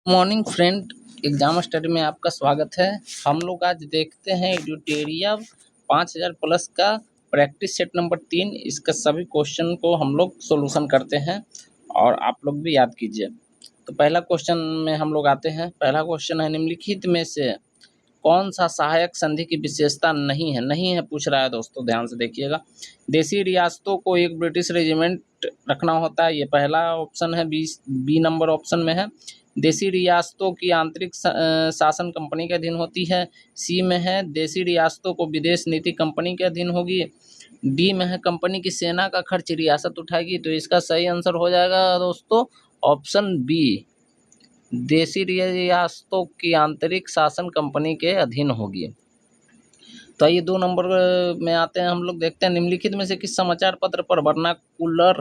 Morning friend, exam study में आपका स्वागत है। हम लोग आज देखते हैं एड्यूटेरिया 5000 प्लस का प्रैक्टिस सेट नंबर 3। इसका सभी क्वेश्चन को हम लोग सॉल्यूशन करते हैं और आप लोग भी याद कीजिए। तो पहला क्वेश्चन में हम लोग आते हैं। पहला क्वेश्चन है, निम्नलिखित में से कौन सा सहायक संधि की विशेषता नहीं है पूछ रहा है। दोस्तों ध्यान से देखिएगा। देशी रियासतों को एक ब्रिटिश रेजिमेंट रखना होता है, ये पहला ऑप्शन है। बी नंबर ऑप्शन में है, देशी रियासतों की आंतरिक शासन कंपनी के अधीन होती है। सी में है, देशी रियासतों को विदेश नीति कंपनी के अधीन होगी। डी में है, कंपनी की सेना का खर्च रियासत उठाएगी। तो इसका सही आंसर हो जाएगा दोस्तों ऑप्शन बी, देशी रियासतों की आंतरिक शासन कंपनी के अधीन होगी। तो ये 2 नंबर में आते हैं। हम लोग देखते हैं, निम्नलिखित में से किस समाचार पत्र पर वर्नाकुलर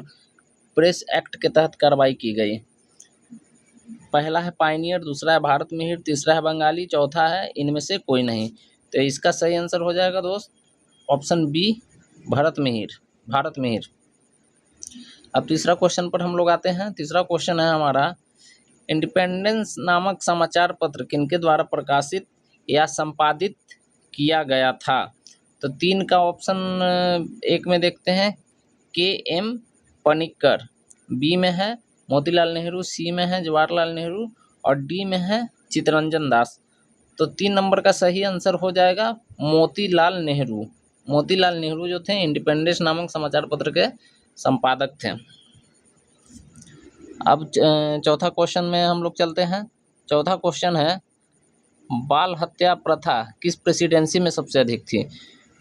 प्रेस एक्ट के तहत कार्रवाई की गई। पहला है पायनियर, दूसरा है भारत मिहिर, तीसरा है बंगाली, चौथा है इनमें से कोई नहीं। तो इसका सही आंसर हो जाएगा दोस्त ऑप्शन बी, भारत मिहिर। अब तीसरा क्वेश्चन पर हम लोग आते हैं। तीसरा क्वेश्चन है हमारा, इंडिपेंडेंस नामक समाचार पत्र किनके द्वारा प्रकाशित या संपादित किया गया था। तो 3 का ऑप्शन एक में देखते हैं, के.एम. पनिक्कर, बी में है मोतीलाल नेहरू, सी में है जवाहरलाल नेहरू और डी में है चित्तरंजन दास। तो 3 नंबर का सही आंसर हो जाएगा मोतीलाल नेहरू। मोतीलाल नेहरू जो थे इंडिपेंडेंस नामक समाचार पत्र के संपादक थे। अब चौथा क्वेश्चन में हम लोग चलते हैं। चौथा क्वेश्चन है, बाल हत्या प्रथा किस प्रेसिडेंसी में सबसे अधिक थी।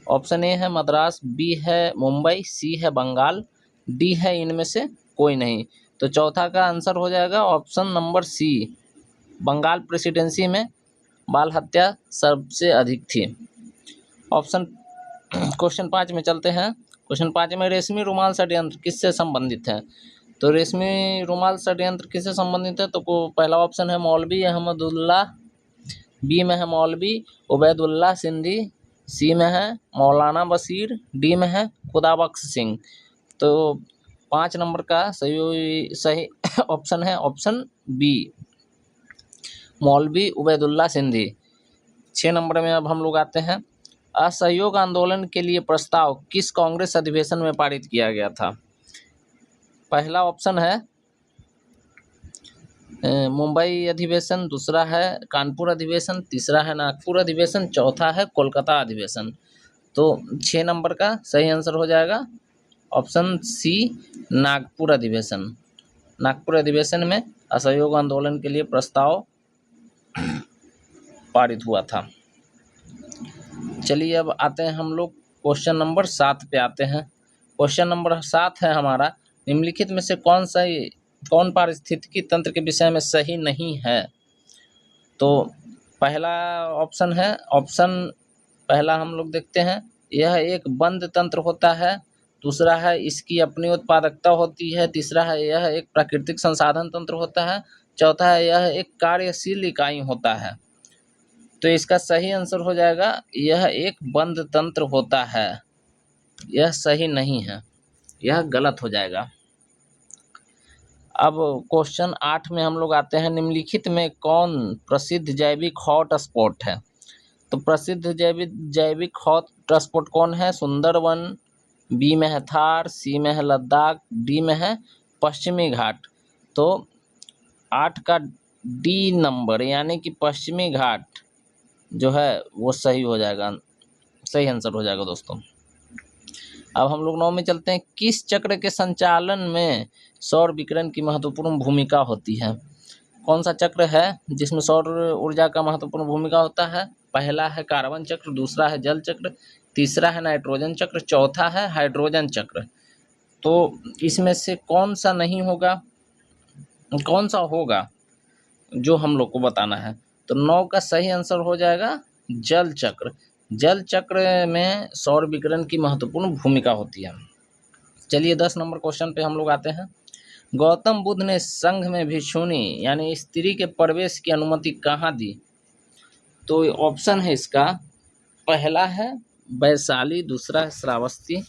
ऑप्शन ए है मद्रास, बी है मुंबई, सी है बंगाल, डी है इनमें से कोई नहीं। तो चौथा का आंसर हो जाएगा option number C, Bengal presidency में बाल हत्या सबसे अधिक थी। ऑप्शन क्वेश्चन 5 में चलते हैं। क्वेश्चन 5 में, रेशमी रुमाल षड्यंत्र किससे संबंधित है। तो रेशमी रुमाल षड्यंत्र किससे संबंधित है। तो पहला ऑप्शन है मौलवी अहमदुल्ला, बी में है मौलवी उबैदुल्ला सिंधी, सी में है मौलाना बशीर, डी में है खुदाबख्श सिंह। तो 5 नंबर का सही ऑप्शन है ऑप्शन बी, मौलवी उबैदुल्ला सिंधी। 6 नंबर में अब हम लोग आते हैं, असहयोग आंदोलन के लिए प्रस्ताव किस कांग्रेस अधिवेशन में पारित किया गया था। पहला ऑप्शन है मुंबई अधिवेशन, दूसरा है कानपुर अधिवेशन, तीसरा है नागपुर अधिवेशन, चौथा है कोलकाता अधिवेशन। तो 6 नंबर का सही आंसर हो जाएगा ऑप्शन सी, नागपुर अधिवेशन। नागपुर अधिवेशन में असहयोग आंदोलन के लिए प्रस्ताव पारित हुआ था। चलिए अब आते हैं हम लोग क्वेश्चन नंबर 7 पे आते हैं। क्वेश्चन नंबर 7 है हमारा, निम्नलिखित में से कौन पारिस्थितिकी तंत्र के विषय में सही नहीं है। तो पहला ऑप्शन है, ऑप्शन पहला हम लोग देखते हैं, यह एक बंद तंत्र होता है। दूसरा है इसकी अपनी उत्पादकता होती है। तीसरा है यह एक प्राकृतिक संसाधन तंत्र होता है। चौथा है यह एक कार्यशील इकाई होता है। तो इसका सही आंसर हो जाएगा यह एक बंद तंत्र होता है। यह सही नहीं है, यह गलत हो जाएगा। अब क्वेश्चन 8 में हम लोग आते हैं, निम्नलिखित में कौन प्रसिद्ध जैविक हॉट स्पॉट है। तो प्रसिद्ध जैविक हॉट स्पॉट कौन है। सुंदरवन, बी में है थार, सी में है लद्दाख, डी में है पश्चिमी घाट। तो 8 का डी नंबर यानी कि पश्चिमी घाट जो है वो सही हो जाएगा, सही आंसर हो जाएगा दोस्तों। अब हम लोग 9 में चलते हैं, किस चक्र के संचालन में सौर विकिरण की महत्वपूर्ण भूमिका होती है। कौन सा चक्र है जिसमें सौर ऊर्जा का महत्वपूर्ण भूमिका होता है। पहला है कार्बन चक्र, दूसरा है जल चक्र, तीसरा है नाइट्रोजन चक्र, चौथा है हाइड्रोजन चक्र। तो इसमें से कौन सा नहीं होगा, कौन सा होगा जो हम लोग को बताना है। तो 9 का सही आंसर हो जाएगा जल चक्र। जल चक्र में सौर विकिरण की महत्वपूर्ण भूमिका होती है। चलिए 10 नंबर क्वेश्चन पे हम लोग आते हैं। गौतम बुद्ध ने संघ में भिक्षुणी यानी स्त्री के प्रवेश की अनुमति कहाँ दी। तो ऑप्शन है इसका, पहला है वैशाली, दूसरा है श्रावस्ती,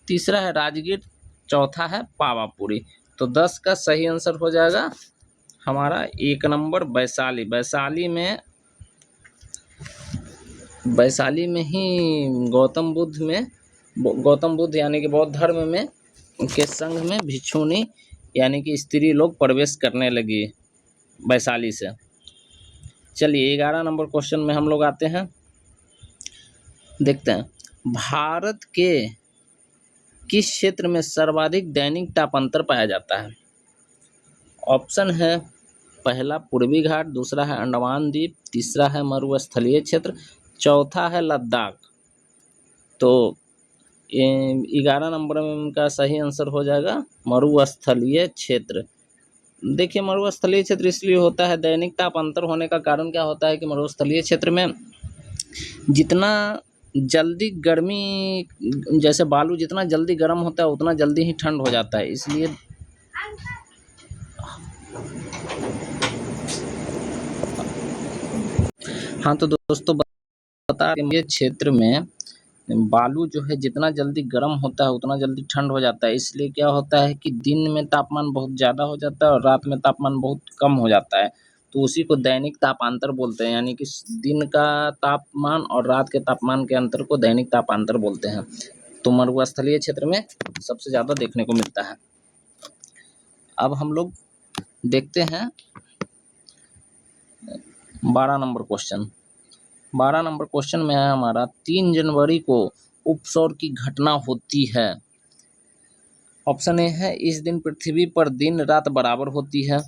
तीसरा है राजगीर, चौथा है पावापुरी। तो 10 का सही आंसर हो जाएगा हमारा 1 नंबर वैशाली। वैशाली में ही गौतम बुद्ध यानी कि बौद्ध धर्म में के संघ में भिक्षुणी यानी कि स्त्री लोग प्रवेश करने लगी वैशाली से। चलिए 11 नंबर क्वेश्चन में हम लोग आते हैं, देखते हैं भारत के किस क्षेत्र में सर्वाधिक दैनिक तापांतर पाया जाता है। ऑप्शन है पहला पूर्वी घाट, दूसरा है अंडमान द्वीप, तीसरा है मरुस्थलीय क्षेत्र, चौथा है लद्दाख। तो 11 नंबर में उनका सही आंसर हो जाएगा मरुस्थलीय क्षेत्र। देखिए मरुस्थलीय क्षेत्र इसलिए होता है, दैनिक ताप अंतर होने का कारण क्या होता है कि मरुस्थलीय क्षेत्र में जितना जल्दी गर्मी, जैसे बालू जितना जल्दी गर्म होता है उतना जल्दी ही ठंड हो जाता है, इसलिए हाँ तो दोस्तों बता रहे ये क्षेत्र में बालू जो है जितना जल्दी गर्म होता है उतना जल्दी ठंड हो जाता है, इसलिए क्या होता है कि दिन में तापमान बहुत ज़्यादा हो जाता है और रात में तापमान बहुत कम हो जाता है, तो उसी को दैनिक तापांतर बोलते हैं, यानी कि दिन का तापमान और रात के तापमान के अंतर को दैनिक तापांतर बोलते हैं। तो मरुस्थलीय क्षेत्र में सबसे ज़्यादा देखने को मिलता है। अब हम लोग देखते हैं 12 नंबर क्वेश्चन। 12 नंबर क्वेश्चन में है हमारा 3 जनवरी को उपसौर की घटना होती है। ऑप्शन ए है इस दिन पृथ्वी पर दिन रात बराबर होती है।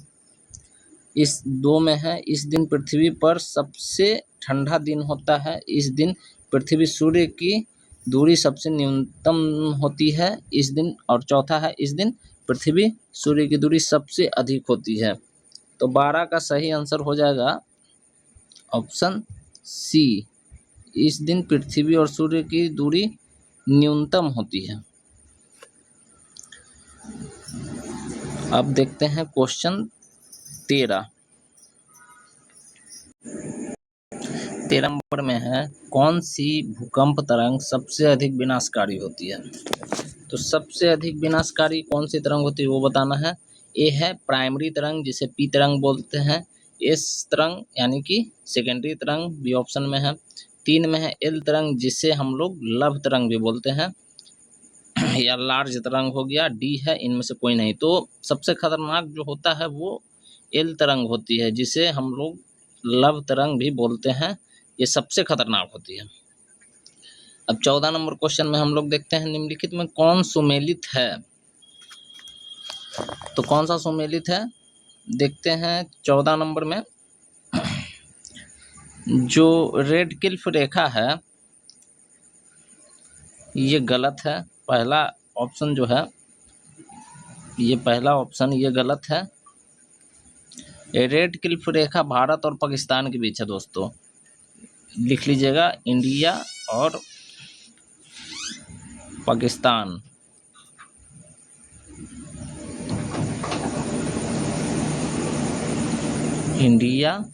इस 2 में है इस दिन पृथ्वी पर सबसे ठंडा दिन होता है। इस दिन पृथ्वी सूर्य की दूरी सबसे न्यूनतम होती है इस दिन। और चौथा है इस दिन पृथ्वी सूर्य की दूरी सबसे अधिक होती है। तो 12 का सही आंसर हो जाएगा ऑप्शन सी, इस दिन पृथ्वी और सूर्य की दूरी न्यूनतम होती है। अब देखते हैं क्वेश्चन 13 नंबर में है कौन सी भूकंप तरंग सबसे अधिक विनाशकारी होती है। तो सबसे अधिक विनाशकारी कौन सी तरंग होती है वो बताना है। ए है प्राइमरी तरंग जिसे पी तरंग बोलते हैं। एस तरंग यानी कि सेकेंडरी तरंग बी ऑप्शन में है। 3 में है एल तरंग जिसे हम लोग लव तरंग भी बोलते हैं या लार्ज तरंग हो गया। डी है इनमें से कोई नहीं। तो सबसे खतरनाक जो होता है वो एल तरंग होती है जिसे हम लोग लव तरंग भी बोलते हैं, ये सबसे खतरनाक होती है। अब 14 नंबर क्वेश्चन में हम लोग देखते हैं निम्नलिखित में कौन सुमेलित है। तो कौन सा सुमेलित है देखते हैं 14 नंबर में। जो रेड क्लिफ रेखा है ये गलत है। पहला ऑप्शन जो है ये पहला ऑप्शन ये गलत है। रेड क्लिफ रेखा भारत और पाकिस्तान के बीच है दोस्तों, लिख लीजिएगा इंडिया और पाकिस्तान। इंडिया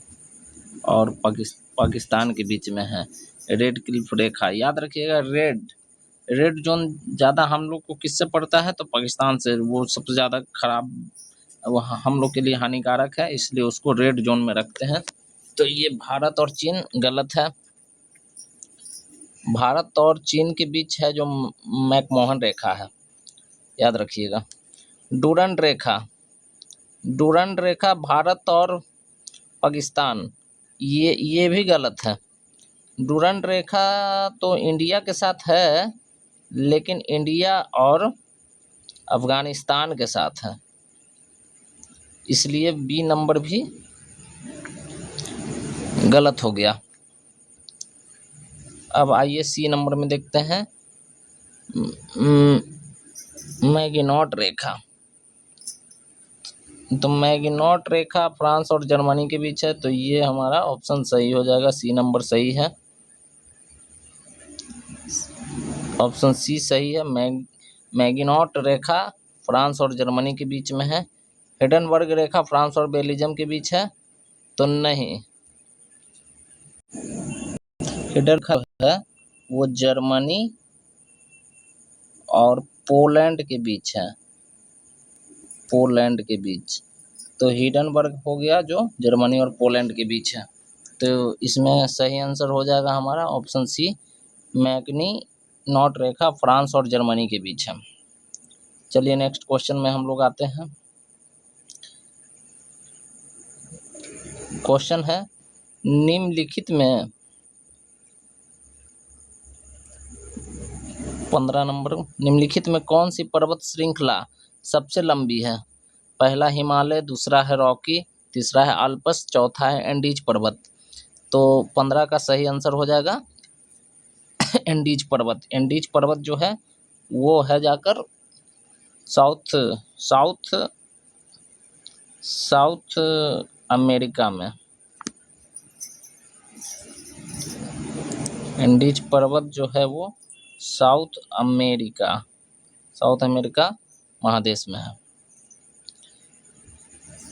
और पाकिस्तान के बीच में है रेड क्लिफ रेखा। याद रखिएगा रेड जोन ज़्यादा हम लोग को किससे पड़ता है तो पाकिस्तान से, वो सबसे ज़्यादा खराब वो हम लोग के लिए हानिकारक है, इसलिए उसको रेड जोन में रखते हैं। तो ये भारत और चीन गलत है। भारत और चीन के बीच है जो मैकमोहन रेखा है, याद रखिएगा। डूरंड रेखा भारत और पाकिस्तान, ये भी गलत है। डूरंड रेखा तो इंडिया के साथ है लेकिन इंडिया और अफगानिस्तान के साथ है, इसलिए बी नंबर भी गलत हो गया। अब आइए सी नंबर में देखते हैं मैगिनॉट रेखा। तो मैगिनॉट रेखा फ्रांस और जर्मनी के बीच है, तो ये हमारा ऑप्शन सही हो जाएगा, सी नंबर सही है। ऑप्शन सी सही है। मैगिनॉट रेखा फ्रांस और जर्मनी के बीच में है। हिडनबर्ग रेखा फ्रांस और बेल्जियम के बीच है, तो नहीं। हिडनबर्ग है वो जर्मनी और पोलैंड के बीच है, पोलैंड के बीच। तो हिंडनबर्ग हो गया जो जर्मनी और पोलैंड के बीच है। तो इसमें सही आंसर हो जाएगा हमारा ऑप्शन सी, मैकनी-नॉट रेखा फ्रांस और जर्मनी के बीच है। चलिए नेक्स्ट क्वेश्चन में हम लोग आते हैं। क्वेश्चन है, निम्नलिखित में 15 नंबर, निम्नलिखित में कौन सी पर्वत श्रृंखला सबसे लंबी है? पहला हिमालय, दूसरा है रॉकी, तीसरा है आल्प्स, चौथा है एंडीज पर्वत। तो 15 का सही आंसर हो जाएगा एंडीज पर्वत। एंडीज पर्वत जो है वो है जाकर साउथ साउथ साउथ अमेरिका में। एंडीज पर्वत जो है वो साउथ अमेरिका महादेश में है।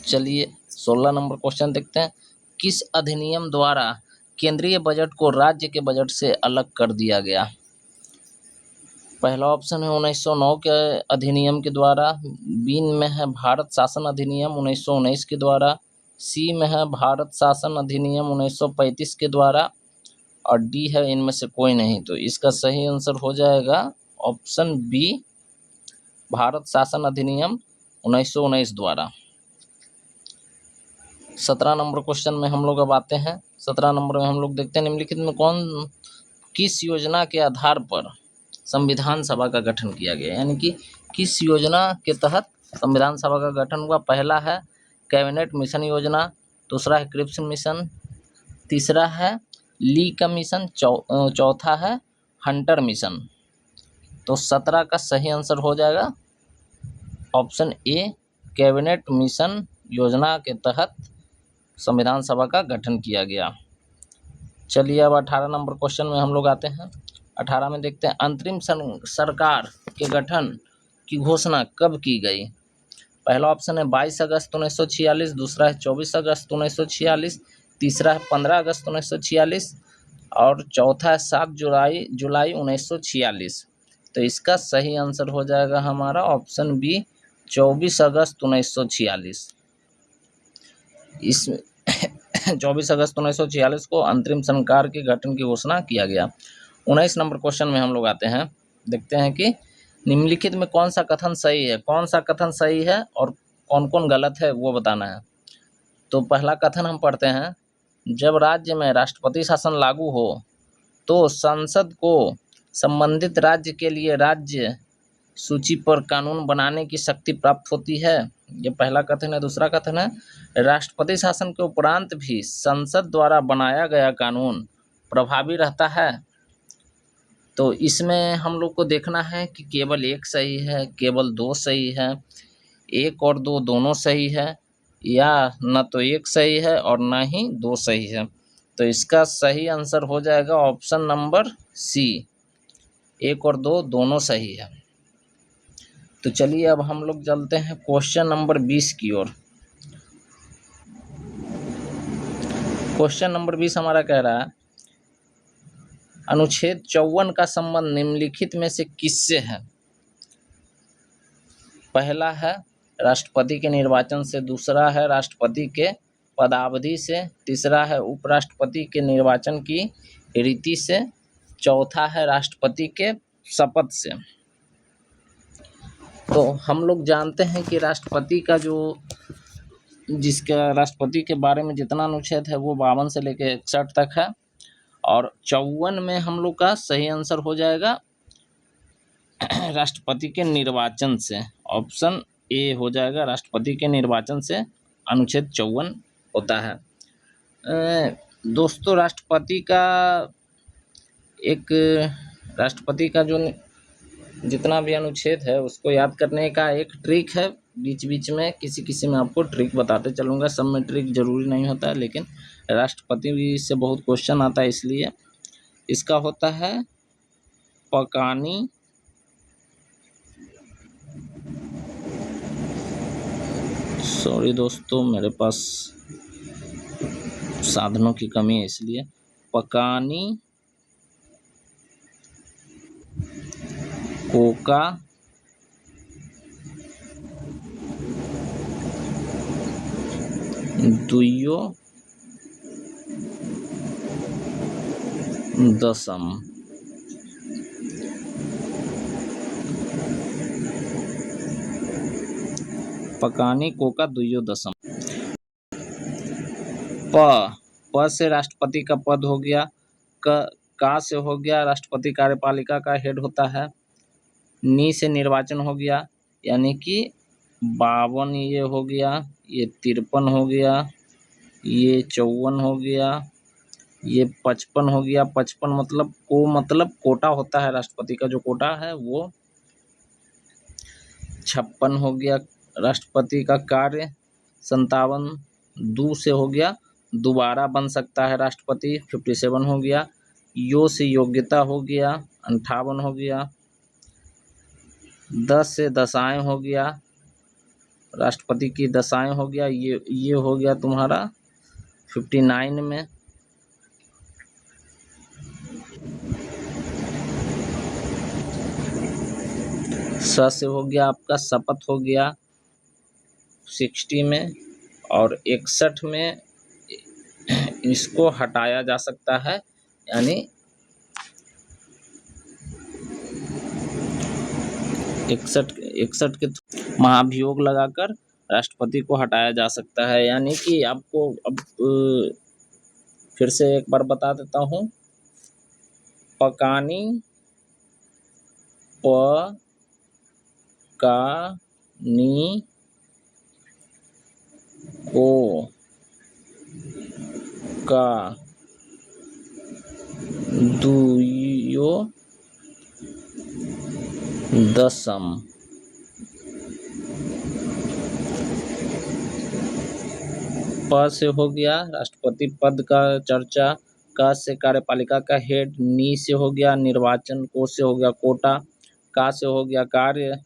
चलिए 16 नंबर क्वेश्चन देखते हैं। किस अधिनियम द्वारा केंद्रीय बजट को राज्य के बजट से अलग कर दिया गया? पहला ऑप्शन है 1909 के अधिनियम के द्वारा, बी में है भारत शासन अधिनियम 1919 के द्वारा, सी में है भारत शासन अधिनियम 1935 के द्वारा, और डी है इनमें से कोई नहीं। तो इसका सही आंसर हो जाएगा ऑप्शन बी, भारत शासन अधिनियम 1919 द्वारा। 17 नंबर क्वेश्चन में हम लोग अब आते हैं। 17 नंबर में हम लोग देखते हैं, निम्नलिखित में किस योजना के आधार पर संविधान सभा का गठन किया गया? यानी कि किस योजना के तहत संविधान सभा का गठन हुआ? पहला है कैबिनेट मिशन योजना, दूसरा है क्रिप्स मिशन, तीसरा है ली का मिशन, चौथा है हंटर मिशन। तो 17 का सही आंसर हो जाएगा ऑप्शन ए, कैबिनेट मिशन योजना के तहत संविधान सभा का गठन किया गया। चलिए अब 18 नंबर क्वेश्चन में हम लोग आते हैं। 18 में देखते हैं, अंतरिम सरकार के गठन की घोषणा कब की गई? पहला ऑप्शन है 22 अगस्त 1946, दूसरा है 24 अगस्त 1946, तीसरा है 15 अगस्त 1946 और चौथा है 7 जुलाई 1946। तो इसका सही आंसर हो जाएगा हमारा ऑप्शन बी, 24 अगस्त 1946। इस 24 अगस्त 1946 को अंतरिम सरकार के गठन की घोषणा किया गया। 19 नंबर क्वेश्चन में हम लोग आते हैं। देखते हैं कि निम्नलिखित में कौन सा कथन सही है, कौन सा कथन सही है और कौन कौन गलत है वो बताना है। तो पहला कथन हम पढ़ते हैं, जब राज्य में राष्ट्रपति शासन लागू हो तो संसद को संबंधित राज्य के लिए राज्य सूची पर कानून बनाने की शक्ति प्राप्त होती है। ये पहला कथन है। दूसरा कथन है, राष्ट्रपति शासन के उपरांत भी संसद द्वारा बनाया गया कानून प्रभावी रहता है। तो इसमें हम लोग को देखना है कि केवल एक सही है, केवल दो सही है, एक और दो दोनों सही है, या न तो एक सही है और न ही दो सही है। तो इसका सही आंसर हो जाएगा ऑप्शन नंबर सी, एक और दो दोनों सही है। तो चलिए अब हम लोग चलते हैं क्वेश्चन नंबर 20 की ओर। क्वेश्चन नंबर 20 हमारा कह रहा है, अनुच्छेद 54 का संबंध निम्नलिखित में से किससे है? पहला है राष्ट्रपति के निर्वाचन से, दूसरा है राष्ट्रपति के पदावधि से, तीसरा है उपराष्ट्रपति के निर्वाचन की रीति से, चौथा है राष्ट्रपति के शपथ से। तो हम लोग जानते हैं कि राष्ट्रपति का जिसका राष्ट्रपति के बारे में जितना अनुच्छेद है वो 52 से लेकर 61 तक है, और 54 में हम लोग का सही आंसर हो जाएगा राष्ट्रपति के निर्वाचन से। ऑप्शन ए हो जाएगा, राष्ट्रपति के निर्वाचन से अनुच्छेद 54 होता है। दोस्तों राष्ट्रपति का जो जितना भी अनुच्छेद है उसको याद करने का एक ट्रिक है, बीच बीच में किसी में आपको ट्रिक बताते चलूँगा। सब में ट्रिक जरूरी नहीं होता है, लेकिन राष्ट्रपति से बहुत क्वेश्चन आता है, इसलिए इसका होता है पकानी सॉरी दोस्तों, मेरे पास साधनों की कमी है, इसलिए पकानी कोका 2 दशम। पकानी कोका 2 दशम। प से राष्ट्रपति का पद हो गया। का से हो गया राष्ट्रपति कार्यपालिका का हेड होता है। नी से निर्वाचन हो गया, यानी कि 52 ये हो गया, ये 53 हो गया, ये 54 हो गया, ये 55 हो गया। 55 मतलब कोटा होता है, राष्ट्रपति का जो कोटा है वो 56 हो गया। राष्ट्रपति का कार्य 57। दू से हो गया दोबारा बन सकता है राष्ट्रपति, 57 हो गया। यो से योग्यता हो गया, 58 हो गया। 10 से दशाएं हो गया, राष्ट्रपति की दशाएं हो गया, ये हो गया तुम्हारा 59 में। स से हो गया आपका शपथ हो गया 60 में, और 61 में इसको हटाया जा सकता है, यानी 61 के महाभियोग लगाकर राष्ट्रपति को हटाया जा सकता है। यानी कि आपको अब फिर से एक बार बता देता हूँ। पकानी प का नी को का 2 दशम। प से हो गया राष्ट्रपति पद का चर्चा। का से कार्यपालिका का हेड। नी से हो गया निर्वाचन। को से हो गया कोटा। का से हो गया कार्य।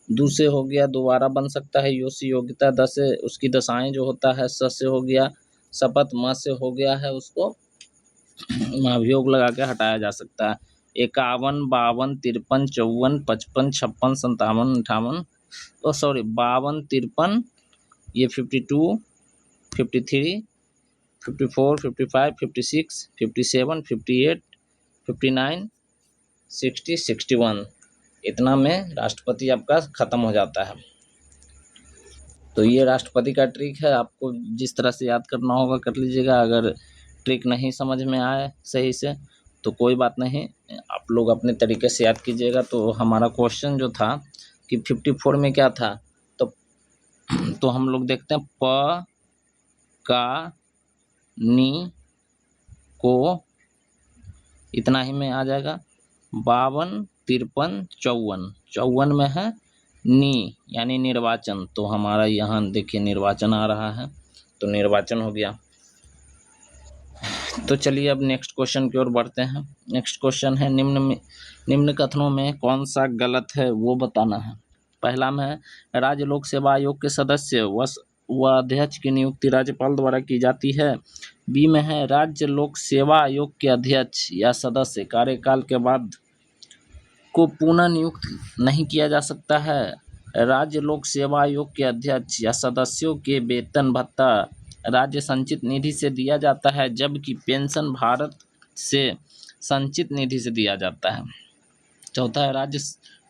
दू से हो गया दोबारा बन सकता है, यो से योग्यता। द से उसकी दशाएं जो होता है। स से हो गया शपथ। म से हो गया है उसको महाभियोग लगा के हटाया जा सकता है। 51, 52, 53, 54, 55, 56, 57, 58, 52, 53, ये 52, 53, 54, 55, 56, 57, 58, 59, 60, 61, इतना में राष्ट्रपति आपका खत्म हो जाता है। तो ये राष्ट्रपति का ट्रिक है, आपको जिस तरह से याद करना होगा कर लीजिएगा। अगर ट्रिक नहीं समझ में आए सही से तो कोई बात नहीं, आप लोग अपने तरीके से याद कीजिएगा। तो हमारा क्वेश्चन जो था कि 54 में क्या था, तो हम लोग देखते हैं प का नी को, इतना ही में आ जाएगा। 52, 53, 54, 54 में है नी यानी निर्वाचन, तो हमारा यहाँ देखिए निर्वाचन आ रहा है, तो निर्वाचन हो गया। तो चलिए अब नेक्स्ट क्वेश्चन की ओर बढ़ते हैं। नेक्स्ट क्वेश्चन है निम्न कथनों में कौन सा गलत है वो बताना है। पहला में है राज्य लोक सेवा आयोग के सदस्य व अध्यक्ष की नियुक्ति राज्यपाल द्वारा की जाती है। बी में है राज्य लोक सेवा आयोग के अध्यक्ष या सदस्य कार्यकाल के बाद को पुनः नियुक्त नहीं किया जा सकता है। राज्य लोक सेवा आयोग के अध्यक्ष या सदस्यों के वेतन भत्ता राज्य संचित निधि से दिया जाता है, जबकि पेंशन भारत से संचित निधि से दिया जाता है। चौथा है राज्य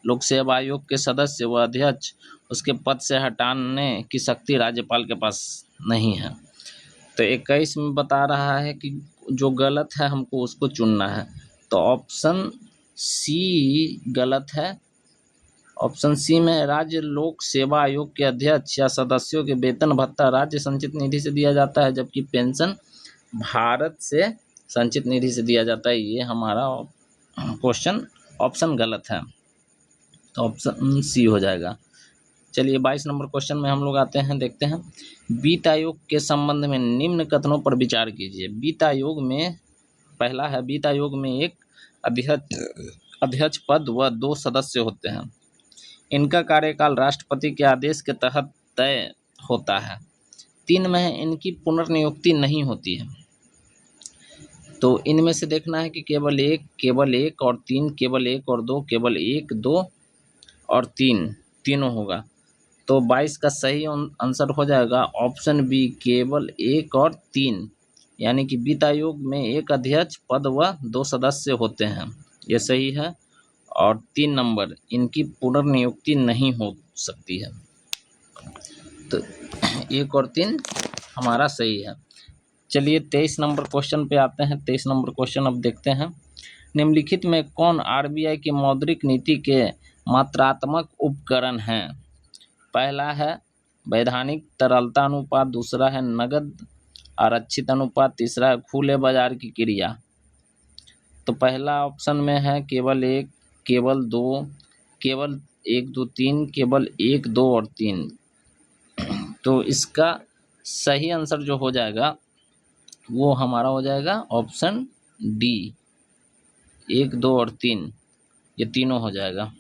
लोक सेवा आयोग के सदस्य व अध्यक्ष उसके पद से हटाने की शक्ति राज्यपाल के पास नहीं है। तो 21 में बता रहा है कि जो गलत है हमको उसको चुनना है, तो ऑप्शन सी गलत है। ऑप्शन सी में राज्य लोक सेवा आयोग के अध्यक्ष या सदस्यों के वेतन भत्ता राज्य संचित निधि से दिया जाता है, जबकि पेंशन भारत से संचित निधि से दिया जाता है। ये हमारा क्वेश्चन ऑप्शन गलत है, तो ऑप्शन सी हो जाएगा। चलिए 22 नंबर क्वेश्चन में हम लोग आते हैं, देखते हैं। वित्त आयोग के संबंध में निम्न कथनों पर विचार कीजिए। वित्त आयोग में पहला है वित्त आयोग में एक अध्यक्ष पद व 2 सदस्य होते हैं। इनका कार्यकाल राष्ट्रपति के आदेश के तहत तय होता है। 3 में इनकी पुनर्नियुक्ति नहीं होती है। तो इनमें से देखना है कि केवल एक और 3, केवल 1 और 2, केवल 1, 2 और 3 तीनों होगा। तो 22 का सही आंसर हो जाएगा ऑप्शन बी, केवल 1 और 3, यानी कि वित्त आयोग में एक अध्यक्ष पद व 2 सदस्य होते हैं, ये सही है। और 3 नंबर, इनकी पुनर्नियुक्ति नहीं हो सकती है। तो 1 और 3 हमारा सही है। चलिए 23 नंबर क्वेश्चन पे आते हैं। 23 नंबर क्वेश्चन अब देखते हैं। निम्नलिखित में कौन आरबीआई की मौद्रिक नीति के मात्रात्मक उपकरण हैं? पहला है वैधानिक तरलता अनुपात, दूसरा है नगद आरक्षित अनुपात, तीसरा है खुले बाजार की क्रिया। तो पहला ऑप्शन में है केवल 1, केवल 2, केवल 1, 2, 3, केवल 1, 2 और 3। तो इसका सही आंसर जो हो जाएगा वो हमारा हो जाएगा ऑप्शन डी, 1, 2 और 3, ये तीनों हो जाएगा।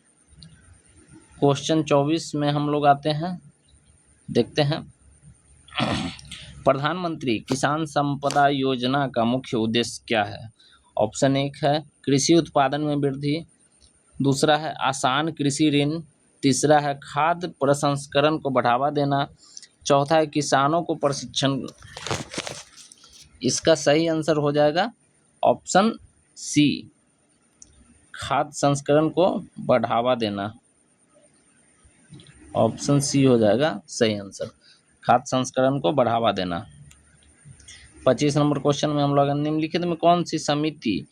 क्वेश्चन 24 में हम लोग आते हैं, देखते हैं। प्रधानमंत्री किसान संपदा योजना का मुख्य उद्देश्य क्या है? ऑप्शन 1 है कृषि उत्पादन में वृद्धि, दूसरा है आसान कृषि ऋण, तीसरा है खाद्य प्रसंस्करण को बढ़ावा देना, चौथा है किसानों को प्रशिक्षण। इसका सही आंसर हो जाएगा ऑप्शन सी, खाद्य संस्करण को बढ़ावा देना। ऑप्शन सी हो जाएगा सही आंसर, खाद्य संस्करण को बढ़ावा देना। 25 नंबर क्वेश्चन में हम लोग निम्नलिखित में कौन सी समिति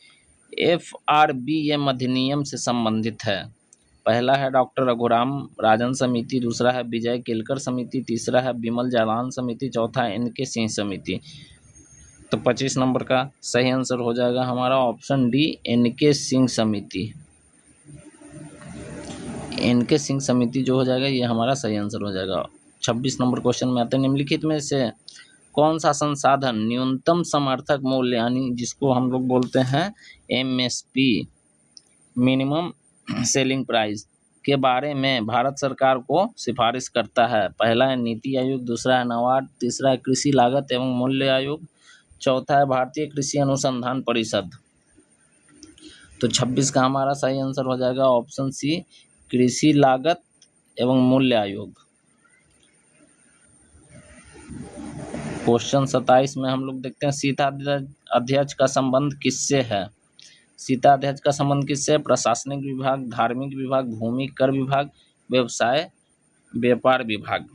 FRBM अधिनियम से संबंधित है? पहला है डॉक्टर रघुराम राजन समिति, दूसरा है विजय केलकर समिति, तीसरा है विमल जालान समिति, चौथा है NK सिंह समिति। तो 25 नंबर का सही आंसर हो जाएगा हमारा ऑप्शन डी, NK सिंह समिति। NK सिंह समिति जो हो जाएगा ये हमारा सही आंसर हो जाएगा। 26 नंबर क्वेश्चन में आते हैं। निम्नलिखित में से कौन सा संसाधन न्यूनतम समर्थक मूल्य, यानी जिसको हम लोग बोलते हैं MSP, मिनिमम सेलिंग प्राइस, के बारे में भारत सरकार को सिफारिश करता है? पहला है नीति आयोग, दूसरा है नाबार्ड, तीसरा है कृषि लागत एवं मूल्य आयोग, चौथा है भारतीय कृषि अनुसंधान परिषद। तो 26 का हमारा सही आंसर हो जाएगा ऑप्शन सी, कृषि लागत एवं मूल्य आयोग। क्वेश्चन 27 में हम लोग देखते हैं सीता अध्यक्ष का संबंध किससे है? सीता अध्यक्ष का संबंध किससे? प्रशासनिक विभाग, धार्मिक विभाग, भूमि कर विभाग, व्यवसाय व्यापार विभाग।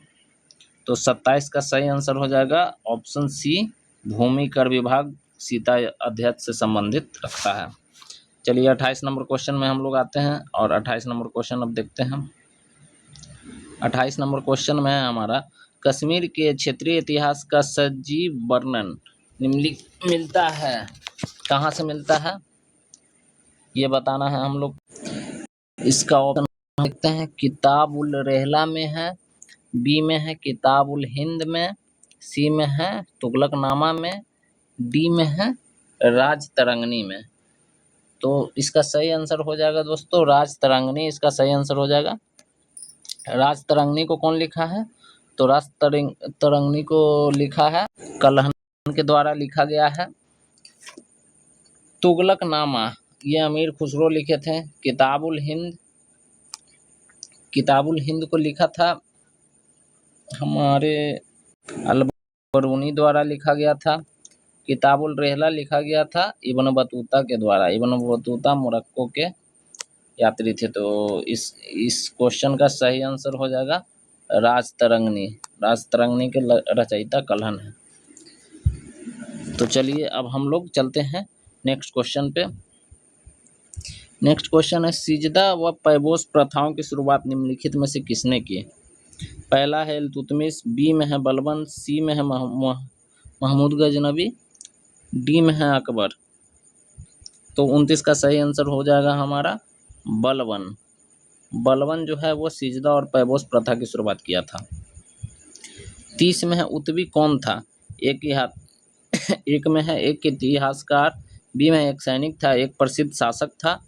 तो 27 का सही आंसर हो जाएगा ऑप्शन सी, भूमि कर विभाग सीता अध्यक्ष से संबंधित रखता है। चलिए 28 नंबर क्वेश्चन में हम लोग आते हैं और 28 नंबर क्वेश्चन अब देखते हैं। 28 नंबर क्वेश्चन में है हमारा कश्मीर के क्षेत्रीय इतिहास का सजीव वर्णन निम्नलिखित मिलता है, कहाँ से मिलता है ये बताना है हम लोग। इसका ऑप्शन देखते हैं, किताब उल रहला में है, बी में है किताब उल हिंद में, सी में है तुगलकनामा में, डी में है राजतरंगिणी में। तो इसका सही आंसर हो जाएगा दोस्तों राजतरंगिणी, इसका सही आंसर हो जाएगा। राजतरंगिणी को कौन लिखा है? तो राजतरंगिणी को लिखा है कल्हण के द्वारा लिखा गया है। तुगलकनामा ये अमीर खुसरो लिखे थे। किताबुल हिंद को लिखा था हमारे अल-बरूनी द्वारा लिखा गया था। किताबुल रहला लिखा गया था इब्न बतूता के द्वारा। इब्न बतूता मोरक्को के यात्री थे। तो इस क्वेश्चन का सही आंसर हो जाएगा राजतरंगिणी। राजतरंगिणी के रचयिता कल्हण है। तो चलिए अब हम लोग चलते हैं नेक्स्ट क्वेश्चन पे। नेक्स्ट क्वेश्चन है सिजदा व पैबोस प्रथाओं की शुरुआत निम्नलिखित में से किसने की? पहला है इल्तुतमिश, बी में है बलबन, सी में है महमूद गजनबी, डी में है अकबर। तो 29 का सही आंसर हो जाएगा हमारा बलबन। बलबन जो है वो सिजदा और पैबोस प्रथा की शुरुआत किया था। 30 में है उतबी कौन था? एक में है एक इतिहासकार, बी में एक सैनिक था, एक प्रसिद्ध शासक था,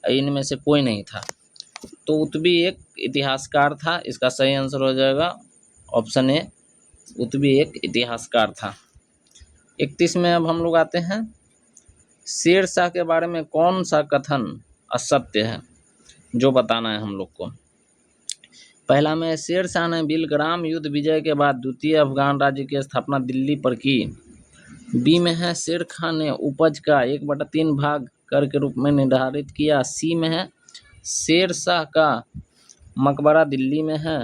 इनमें से कोई नहीं था। तो उतबी एक इतिहासकार था, इसका सही आंसर हो जाएगा ऑप्शन ए, उतबी एक इतिहासकार था। 31 में अब हम लोग आते हैं शेर शाह के बारे में कौन सा कथन असत्य है जो बताना है हम लोग को। पहला में शेर शाह ने बिलग्राम युद्ध विजय के बाद द्वितीय अफगान राज्य की स्थापना दिल्ली पर की। बी में है शेर खान ने उपज का 1/3 भाग कर के रूप में निर्धारित किया। सी में है शेर शाह का मकबरा दिल्ली में है।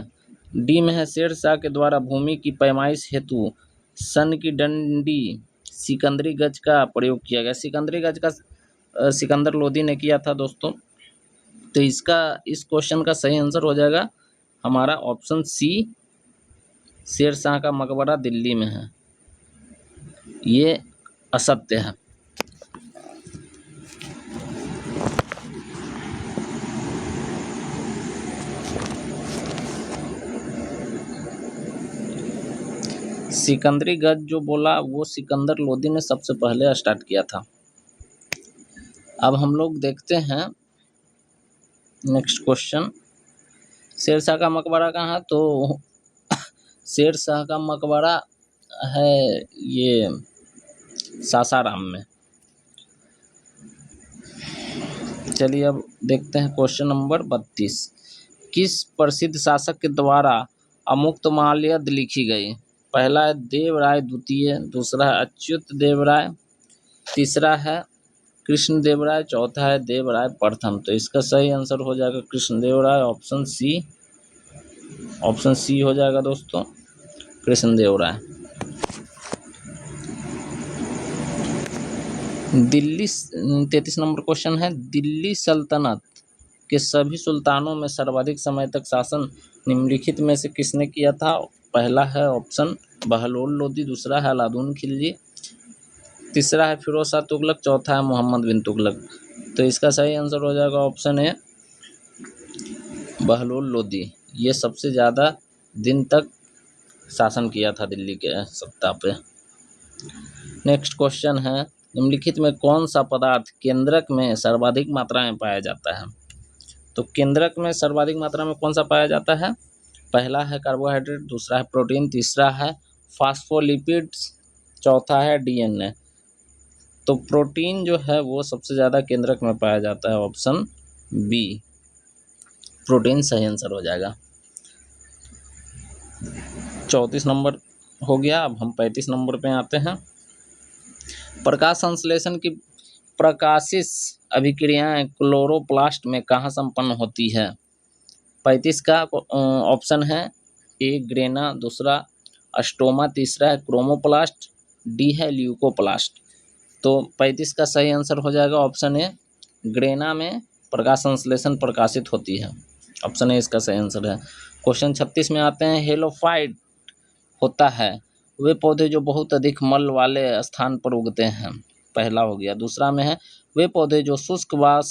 डी में है शेर शाह के द्वारा भूमि की पैमाइश हेतु सन की डंडी सिकंदरी गज का प्रयोग किया गया। सिकंदरी गज का सिकंदर लोदी ने किया था दोस्तों। तो इस क्वेश्चन का सही आंसर हो जाएगा हमारा ऑप्शन सी, शेर शाह का मकबरा दिल्ली में है। ये असत्य है। सिकंदरी गज जो बोला वो सिकंदर लोदी ने सबसे पहले स्टार्ट किया था। अब हम लोग देखते हैं नेक्स्ट क्वेश्चन, शेर शाह का मकबरा कहाँ है? तो शेर शाह का मकबरा है ये सासाराम में। चलिए अब देखते हैं क्वेश्चन नंबर 32। किस प्रसिद्ध शासक के द्वारा अमुक्तमाल्यद लिखी गई? पहला है देवराय द्वितीय, दूसरा है अच्युत देवराय, तीसरा है कृष्णदेवराय, चौथा है देवराय प्रथम। तो इसका सही आंसर हो जाएगा कृष्णदेवराय, ऑप्शन सी हो जाएगा दोस्तों, कृष्णदेवराय। दिल्ली 33 नंबर क्वेश्चन है, दिल्ली सल्तनत के सभी सुल्तानों में सर्वाधिक समय तक शासन निम्नलिखित में से किसने किया था? पहला है ऑप्शन बहलोल लोदी, दूसरा है अलाउद्दीन खिलजी, तीसरा है फिरोज शाह तुगलक, चौथा है मोहम्मद बिन तुगलक। तो इसका सही आंसर हो जाएगा ऑप्शन ए, बहलोल लोदी। ये सबसे ज़्यादा दिन तक शासन किया था दिल्ली के सत्ता पे। नेक्स्ट क्वेश्चन है, निम्नलिखित में कौन सा पदार्थ केंद्रक में सर्वाधिक मात्रा में पाया जाता है? तो केंद्रक में सर्वाधिक मात्रा में कौन सा पाया जाता है? पहला है कार्बोहाइड्रेट, दूसरा है प्रोटीन, तीसरा है फास्फोलिपिड्स, चौथा है डीएनए। तो प्रोटीन जो है वो सबसे ज़्यादा केंद्रक में पाया जाता है, ऑप्शन बी, प्रोटीन सही आंसर हो जाएगा। 34 नंबर हो गया। अब हम 35 नंबर पे आते हैं। प्रकाश संश्लेषण की प्रकाशिस अभिक्रियाएं क्लोरोप्लास्ट में कहाँ संपन्न होती है? 35 का ऑप्शन है ए ग्रेना, दूसरा अस्टोमा, तीसरा है क्रोमोप्लास्ट, डी है ल्यूकोप्लास्ट। तो 35 का सही आंसर हो जाएगा ऑप्शन ए, ग्रेना में प्रकाश संश्लेषण प्रकाशित होती है, ऑप्शन ए इसका सही आंसर है। क्वेश्चन 36 में आते हैं, हेलोफाइट होता है वे पौधे जो बहुत अधिक मल वाले स्थान पर उगते हैं, पहला हो गया। दूसरा में है वे पौधे जो शुष्क वास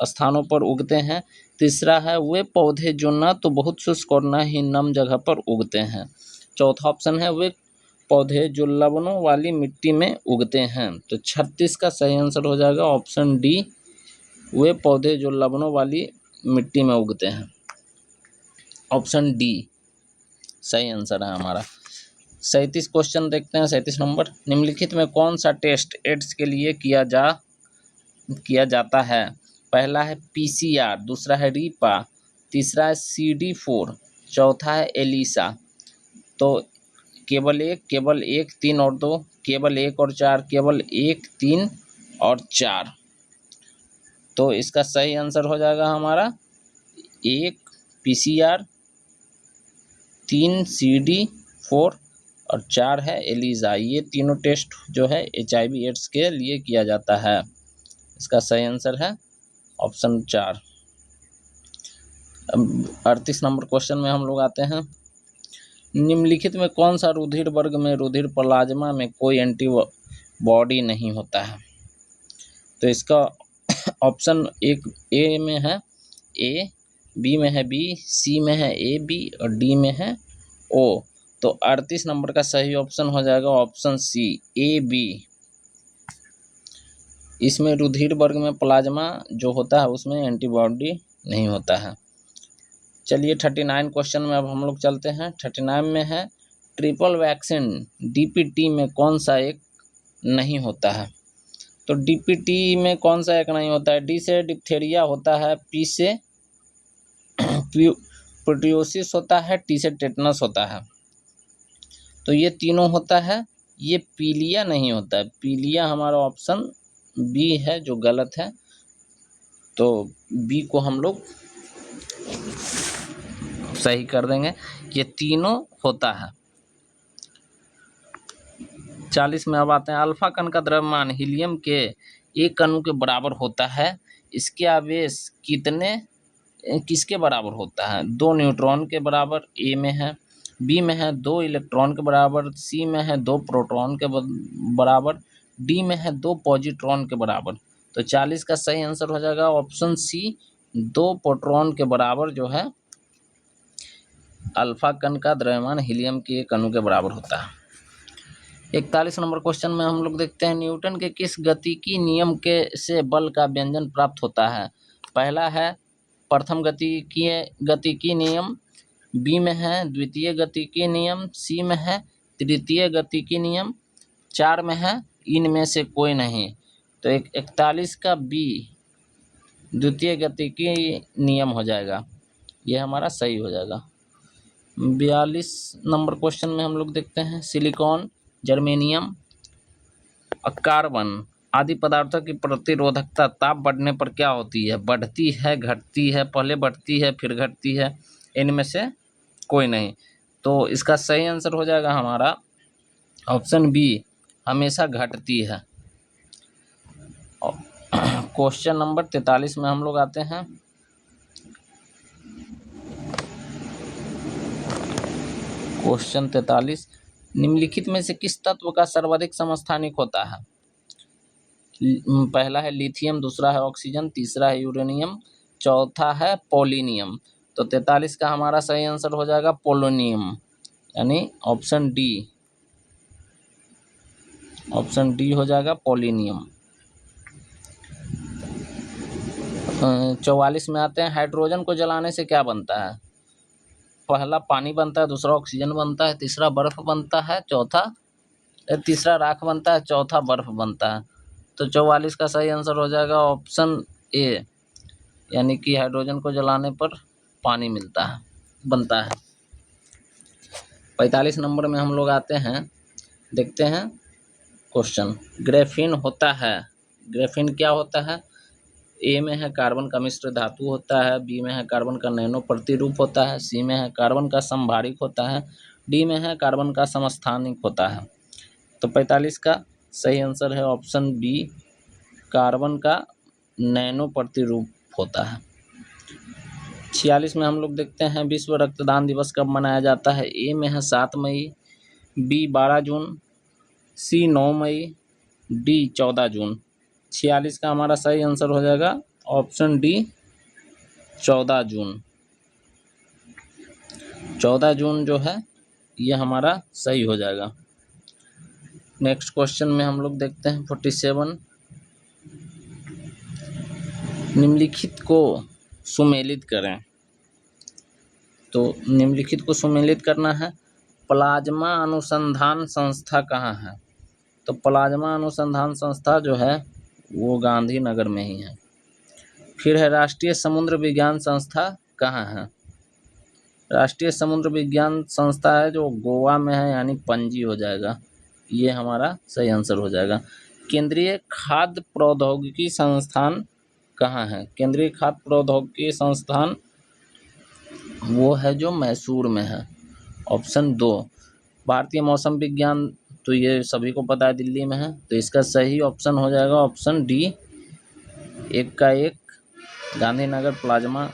स्थानों पर उगते हैं, तीसरा है वे पौधे जो न तो बहुत शुष्क और न ही नम जगह पर उगते हैं, चौथा ऑप्शन है वे पौधे जो लवणों वाली मिट्टी में उगते हैं। तो 36 का सही आंसर हो जाएगा ऑप्शन डी, वे पौधे जो लवणों वाली मिट्टी में उगते हैं, ऑप्शन डी सही आंसर है हमारा। 37 क्वेश्चन देखते हैं, 37 नंबर, निम्नलिखित में कौन सा टेस्ट एड्स के लिए किया जाता है? पहला है पीसीआर, दूसरा है रीपा, तीसरा है CD4, चौथा है एलिसा। तो केवल एक, 3 और 2, केवल 1 और 4, केवल 1, 3 और 4। तो इसका सही आंसर हो जाएगा हमारा 1 पीसीआर, 3 CD4 और 4 है एलिसा। ये तीनों टेस्ट जो है HIV एड्स के लिए किया जाता है। इसका सही आंसर है ऑप्शन 4। 38 नंबर क्वेश्चन में हम लोग आते हैं, निम्नलिखित में कौन सा रुधिर वर्ग में रुधिर प्लाज्मा में कोई एंटीबॉडी नहीं होता है? तो इसका ऑप्शन एक ए में है ए, बी में है बी, सी में है ए बी और डी में है ओ। तो 38 नंबर का सही ऑप्शन हो जाएगा ऑप्शन सी, ए बी। इसमें रुधिर वर्ग में प्लाज्मा जो होता है उसमें एंटीबॉडी नहीं होता है। चलिए 39 क्वेश्चन में अब हम लोग चलते हैं। 39 में है ट्रिपल वैक्सीन DPT में कौन सा एक नहीं होता है? तो DPT में कौन सा एक नहीं होता है? डी से डिप्थेरिया होता है, पी से प्रोटियोसिस होता है, टी से टेटनस होता है। तो ये तीनों होता है, ये पीलिया नहीं होता है। पीलिया हमारा ऑप्शन बी है जो गलत है, तो बी को हम लोग सही कर देंगे। ये तीनों होता है। 40 में अब आते हैं। अल्फा कण का द्रव्यमान हीलियम के एक अणु के बराबर होता है। इसके आवेश किसके बराबर होता है? 2 न्यूट्रॉन के बराबर ए में है, बी में है 2 इलेक्ट्रॉन के बराबर, सी में है 2 प्रोटॉन के बराबर, डी में है 2 पॉजिट्रॉन के बराबर। तो 40 का सही आंसर हो जाएगा ऑप्शन सी, 2 प्रोटॉन के बराबर जो है अल्फा कण का द्रव्यमान हीलियम के एक अणु के बराबर होता है। 41 नंबर क्वेश्चन में हम लोग देखते हैं न्यूटन के किस गतिकी नियम के से बल का व्यंजन प्राप्त होता है? पहला है प्रथम गतिकी नियम, बी में है द्वितीय गतिकी नियम, सी में है तृतीय गतिकी नियम, 4 में है इनमें से कोई नहीं। तो 41 का बी द्वितीय गतिकी नियम हो जाएगा, ये हमारा सही हो जाएगा। 42 नंबर क्वेश्चन में हम लोग देखते हैं सिलिकॉन, जर्मेनियम, कार्बन आदि पदार्थों की प्रतिरोधकता ताप बढ़ने पर क्या होती है? बढ़ती है, घटती है, पहले बढ़ती है फिर घटती है, इनमें से कोई नहीं। तो इसका सही आंसर हो जाएगा हमारा ऑप्शन बी, हमेशा घटती है। क्वेश्चन नंबर 43 में हम लोग आते हैं। क्वेश्चन 43, निम्नलिखित में से किस तत्व का सर्वाधिक समस्थानिक होता है? पहला है लिथियम, दूसरा है ऑक्सीजन, तीसरा है यूरेनियम, चौथा है पोलोनियम। तो 43 का हमारा सही आंसर हो जाएगा पोलोनियम, यानी ऑप्शन डी हो जाएगा पोलोनियम। 44 में आते हैं हाइड्रोजन को जलाने से क्या बनता है? पहला पानी बनता है, दूसरा ऑक्सीजन बनता है, तीसरा बर्फ बनता है, तीसरा राख बनता है, चौथा बर्फ बनता है। तो 44 का सही आंसर हो जाएगा ऑप्शन ए, यानी कि हाइड्रोजन को जलाने पर पानी बनता है। 45 नंबर में हम लोग आते हैं, देखते हैं क्वेश्चन। ग्रेफीन होता है, ग्रेफीन क्या होता है? ए में है कार्बन का मिश्र धातु होता है, बी में है कार्बन का नैनो प्रतिरूप होता है, सी में है कार्बन का समभारिक होता है, डी में है कार्बन का समस्थानिक होता है। तो 45 का सही आंसर है ऑप्शन बी, कार्बन का नैनो प्रतिरूप होता है। 46 में हम लोग देखते हैं विश्व रक्तदान दिवस कब मनाया जाता है? ए में है 7 मई, बी 12 जून, सी 9 मई, डी 14 जून। 46 का हमारा सही आंसर हो जाएगा ऑप्शन डी, 14 जून। 14 जून जो है ये हमारा सही हो जाएगा। नेक्स्ट क्वेश्चन में हम लोग देखते हैं 47, निम्नलिखित को सुमेलित करें। तो निम्नलिखित को सुमेलित करना है। प्लाज्मा अनुसंधान संस्था कहाँ है? तो प्लाज्मा अनुसंधान संस्था जो है वो गांधीनगर में ही है। फिर है राष्ट्रीय समुद्र विज्ञान संस्था कहाँ है? राष्ट्रीय समुद्र विज्ञान संस्था है जो गोवा में है, यानी पणजी हो जाएगा, ये हमारा सही आंसर हो जाएगा। केंद्रीय खाद्य प्रौद्योगिकी संस्थान कहाँ है? केंद्रीय खाद्य प्रौद्योगिकी संस्थान वो है जो मैसूर में है, ऑप्शन 2। भारतीय मौसम विज्ञान, तो ये सभी को पता है दिल्ली में है, तो इसका सही ऑप्शन हो जाएगा ऑप्शन डी, 1 का 1, गांधीनगर प्लाज्मा।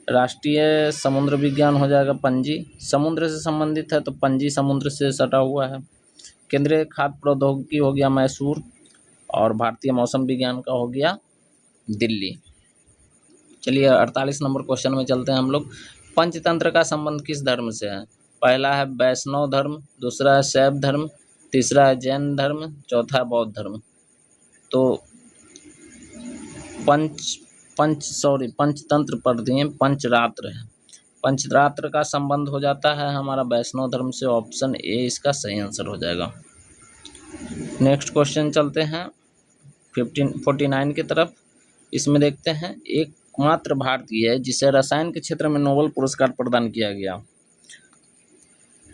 राष्ट्रीय समुद्र विज्ञान हो जाएगा पणजी, समुद्र से संबंधित है तो पणजी समुद्र से सटा हुआ है। केंद्रीय खाद्य प्रौद्योगिकी हो गया मैसूर, और भारतीय मौसम विज्ञान का हो गया दिल्ली। चलिए 48 नंबर क्वेश्चन में चलते हैं हम लोग। पंचतंत्र का संबंध किस धर्म से है? पहला है वैष्णव धर्म, दूसरा है शैव धर्म, तीसरा है जैन धर्म, चौथा है बौद्ध धर्म। तो पंचतंत्र पढ़ दिए, पंचरात्र है। पंचरात्र का संबंध हो जाता है हमारा वैष्णव धर्म से, ऑप्शन ए इसका सही आंसर हो जाएगा। नेक्स्ट क्वेश्चन चलते हैं 49 की तरफ। इसमें देखते हैं एक एकमात्र भारतीय है जिसे रसायन के क्षेत्र में नोबेल पुरस्कार प्रदान किया गया?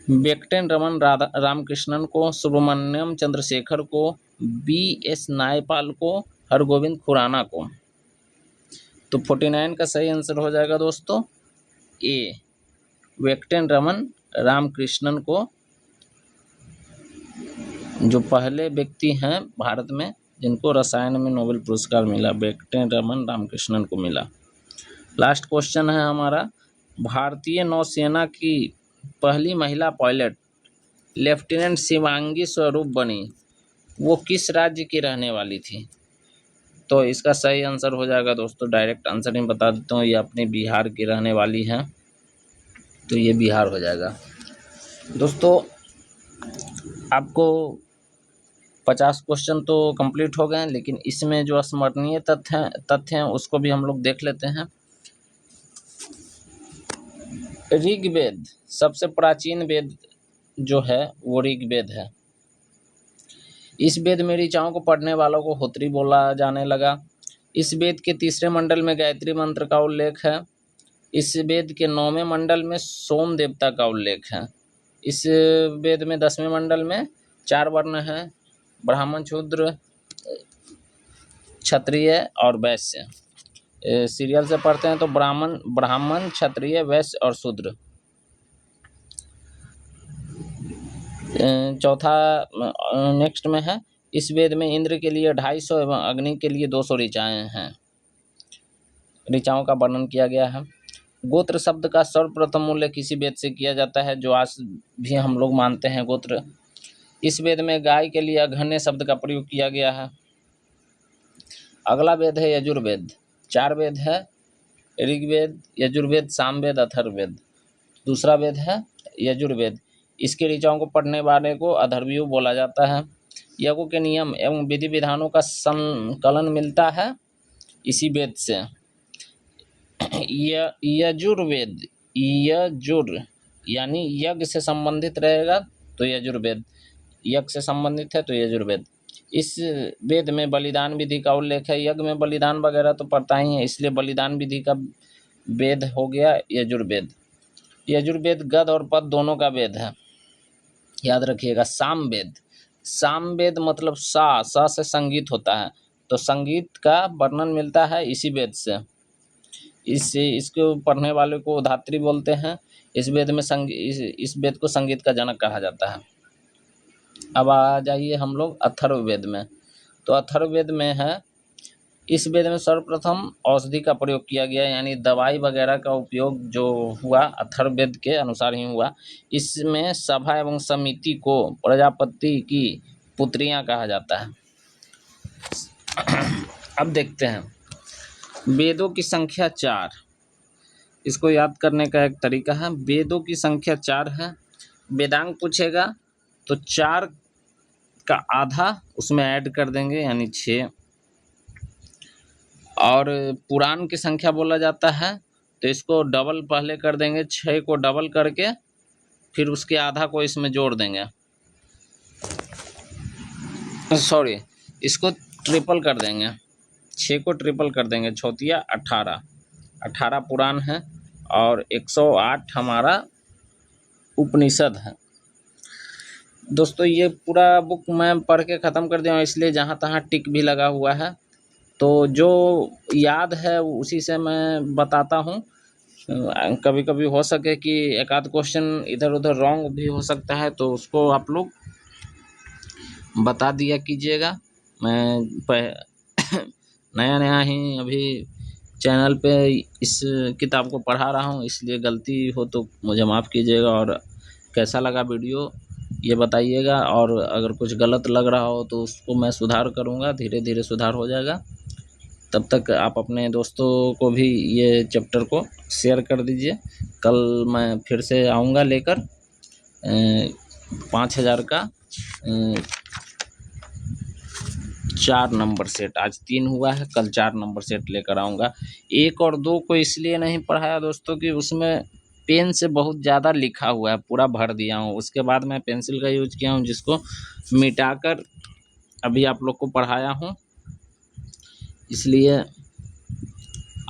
वेंकटेन रमन रामकृष्णन को, सुब्रमण्यम चंद्रशेखर को, B.S. नायपाल को, हरगोविंद खुराना को। तो 49 का सही आंसर हो जाएगा दोस्तों ए, वेंकटेन रमन रामकृष्णन को, जो पहले व्यक्ति हैं भारत में जिनको रसायन में नोबेल पुरस्कार मिला, वेंकटेन रमन रामकृष्णन को मिला। लास्ट क्वेश्चन है हमारा, भारतीय नौसेना की पहली महिला पायलट लेफ्टिनेंट शिवांगी स्वरूप बनी, वो किस राज्य की रहने वाली थी? तो इसका सही आंसर हो जाएगा दोस्तों, डायरेक्ट आंसर ही बता देता हूँ, ये अपने बिहार की रहने वाली हैं, तो ये बिहार हो जाएगा। दोस्तों आपको 50 क्वेश्चन तो कंप्लीट हो गए हैं, लेकिन इसमें जो स्मरणीय तथ्य हैं उसको भी हम लोग देख लेते हैं। ऋग्वेद सबसे प्राचीन वेद जो है वो ऋग्वेद है। इस वेद में ऋचाओं को पढ़ने वालों को होत्री बोला जाने लगा। इस वेद के तीसरे मंडल में गायत्री मंत्र का उल्लेख है। इस वेद के 9वें मंडल में सोम देवता का उल्लेख है। इस वेद में 10वें मंडल में 4 वर्ण हैं, ब्राह्मण, शूद्र, क्षत्रिय और वैश्य। सीरियल से पढ़ते हैं तो ब्राह्मण, क्षत्रिय, वैश्य और शूद्र। चौथा नेक्स्ट में है, इस वेद में इंद्र के लिए 250 एवं अग्नि के लिए 200 ऋचाएँ हैं, ऋचाओं का वर्णन किया गया है। गोत्र शब्द का सर्वप्रथम उल्लेख इसी वेद से किया जाता है, जो आज भी हम लोग मानते हैं गोत्र। इस वेद में गाय के लिए अघन्य शब्द का प्रयोग किया गया है। अगला वेद है यजुर्वेद। 4 वेद है, ऋग्वेद, यजुर्वेद, सामवेद, अथर्ववेद। दूसरा वेद है यजुर्वेद। इसके ऋचाओं को पढ़ने वाले को अथर्वयु बोला जाता है। यज्ञों के नियम एवं विधि विधानों का संकलन मिलता है इसी वेद से। यजुर्वेद, यजुर यानी यज्ञ से संबंधित रहेगा तो यजुर्वेद, यज्ञ से संबंधित है तो यजुर्वेद। इस वेद में बलिदान विधि का उल्लेख है। यज्ञ में बलिदान वगैरह तो पड़ता ही है, इसलिए बलिदान विधि का वेद हो गया यजुर्वेद। यजुर्वेद गद और पद दोनों का वेद है, याद रखिएगा। सामवेद, सामवेद मतलब सा से संगीत होता है, तो संगीत का वर्णन मिलता है इसी वेद से। इसको पढ़ने वाले को धात्री बोलते हैं। इस वेद में इस वेद को संगीत का जनक कहा जाता है। अब आ जाइए हम लोग अथर्ववेद में। तो अथर्ववेद में है, इस वेद में सर्वप्रथम औषधि का प्रयोग किया गया, यानी दवाई वगैरह का उपयोग जो हुआ अथर्ववेद के अनुसार ही हुआ। इसमें सभा एवं समिति को प्रजापति की पुत्रियां कहा जाता है। अब देखते हैं वेदों की संख्या 4। इसको याद करने का एक तरीका है, वेदों की संख्या 4 है। वेदांग पूछेगा तो 4 का आधा उसमें ऐड कर देंगे यानी 6। और पुराण की संख्या बोला जाता है तो इसको डबल पहले कर देंगे, 6 को डबल करके फिर उसके आधा को इसमें जोड़ देंगे, सॉरी इसको ट्रिपल कर देंगे, 6 को ट्रिपल कर देंगे, छौतिया 18 पुराण है और 108 हमारा उपनिषद है। दोस्तों ये पूरा बुक मैं पढ़ के ख़त्म कर दिया हूँ, इसलिए जहाँ तहाँ टिक भी लगा हुआ है, तो जो याद है उसी से मैं बताता हूँ। कभी कभी हो सके कि एक आध क्वेश्चन इधर उधर रॉन्ग भी हो सकता है, तो उसको आप लोग बता दिया कीजिएगा। मैं नया ही अभी चैनल पे इस किताब को पढ़ा रहा हूँ, इसलिए गलती हो तो मुझे माफ़ कीजिएगा, और कैसा लगा वीडियो ये बताइएगा, और अगर कुछ गलत लग रहा हो तो उसको मैं सुधार करूँगा, धीरे धीरे सुधार हो जाएगा। तब तक आप अपने दोस्तों को भी ये चैप्टर को शेयर कर दीजिए। कल मैं फिर से आऊँगा लेकर 5000 का 4 नंबर सेट। आज 3 हुआ है, कल 4 नंबर सेट लेकर आऊँगा। 1 और 2 को इसलिए नहीं पढ़ाया दोस्तों कि उसमें पेन से बहुत ज़्यादा लिखा हुआ है, पूरा भर दिया हूँ। उसके बाद मैं पेंसिल का यूज किया हूँ, जिसको मिटाकर अभी आप लोग को पढ़ाया हूँ, इसलिए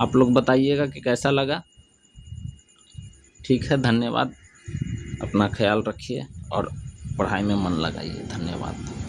आप लोग बताइएगा कि कैसा लगा। ठीक है, धन्यवाद। अपना ख्याल रखिए और पढ़ाई में मन लगाइए। धन्यवाद।